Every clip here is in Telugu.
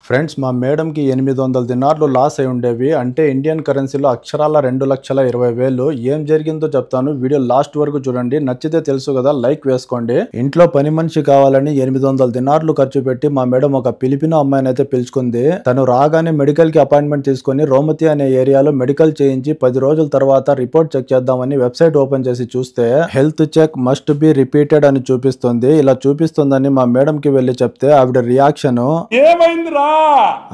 ఫ్రెండ్స్ మా మేడంకి 800 దినార్లు లాస్ అయి ఉండేవి. అంటే ఇండియన్ కరెన్సీలో అక్షరాల 2,20,000. ఏం జరిగిందో చెప్తాను, వీడియో లాస్ట్ వరకు చూడండి. నచ్చితే తెలుసు కదా, లైక్ వేసుకోండి. ఇంట్లో పని మనిషి కావాలని 800 దినార్లు ఖర్చు పెట్టి మా మేడం ఒక ఫిలిపినో అమ్మాయిని అయితే పిలుచుకుంది. తను రాగానే మెడికల్ కి అపాయింట్మెంట్ తీసుకుని రోమతి అనే ఏరియాలో మెడికల్ చేయించి 10 రోజుల తర్వాత రిపోర్ట్ చెక్ చేద్దామని వెబ్సైట్ ఓపెన్ చేసి చూస్తే health check must be repeated అని చూపిస్తుంది. ఇలా చూపిస్తుందని మా మేడం కి వెళ్లి చెప్తే ఆవిడ రియాక్షన్ ఏమైందిరా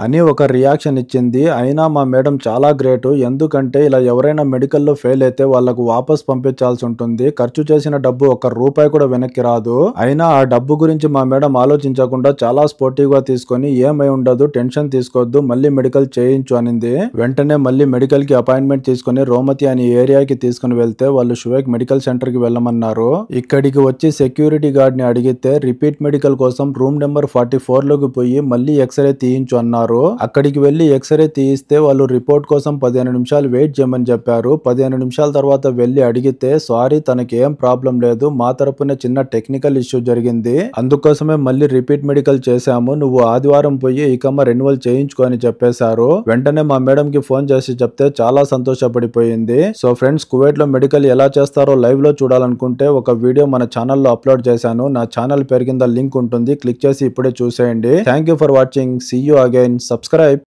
అని ఒక రియాక్షన్ ఇచ్చింది. అయినా మా మేడం చాలా గ్రేట్. ఎందుకంటే ఇలా ఎవరైనా మెడికల్లో ఫెయిల్ అయితే వాళ్ళకు వాపస్ పంపించాల్సి ఉంటుంది. ఖర్చు చేసిన డబ్బు ఒక్క రూపాయి కూడా వెనక్కి రాదు. అయినా ఆ డబ్బు గురించి మా మేడం ఆలోచించకుండా చాలా స్పోర్టివ్ గా తీసుకొని ఏమై ఉండదు, టెన్షన్ తీసుకోవద్దు, మళ్ళీ మెడికల్ చేయించు అనింది. వెంటనే మళ్ళీ మెడికల్ కి అపాయింట్మెంట్ తీసుకుని రోమతి అనే ఏరియాకి తీసుకుని వెళ్తే వాళ్ళు షువేక్ మెడికల్ సెంటర్ కి వెళ్ళమన్నారు. ఇక్కడికి వచ్చి సెక్యూరిటీ గార్డ్ ని అడిగితే రిపీట్ మెడికల్ కోసం రూమ్ నెంబర్ 44 లోకి పోయి మళ్ళీ ఎక్స్రే తీయించు అన్నారు. అక్కడికి వెళ్లి ఎక్స్రే తీయిస్తే వాళ్ళు రిపోర్ట్ కోసం 15 నిమిషాలు వెయిట్ చేయమని చెప్పారు. 15 నిమిషాల తర్వాత వెళ్లి అడిగితే సారీ, తనకి ఏం ప్రాబ్లం లేదు, మా తరపున చిన్న టెక్నికల్ ఇష్యూ జరిగింది, అందుకోసమే మళ్ళీ రిపీట్ మెడికల్ చేశాము, నువ్వు ఆదివారం పోయి ఇకమ్మ రెన్యువల్ చేయించుకో అని చెప్పేశారు. వెంటనే మా మేడం కి ఫోన్ చేసి చెప్తే చాలా సంతోషపడిపోయింది. సో ఫ్రెండ్స్, కువైట్ లో మెడికల్ ఎలా చేస్తారో లైవ్ లో చూడాలనుకుంటే ఒక వీడియో మన ఛానల్లో అప్లోడ్ చేశాను. నా ఛానల్ పేరు కింద లింక్ ఉంటుంది, క్లిక్ చేసి ఇప్పుడే చూసేయండి. Thank you for watching. See you again. Subscribe.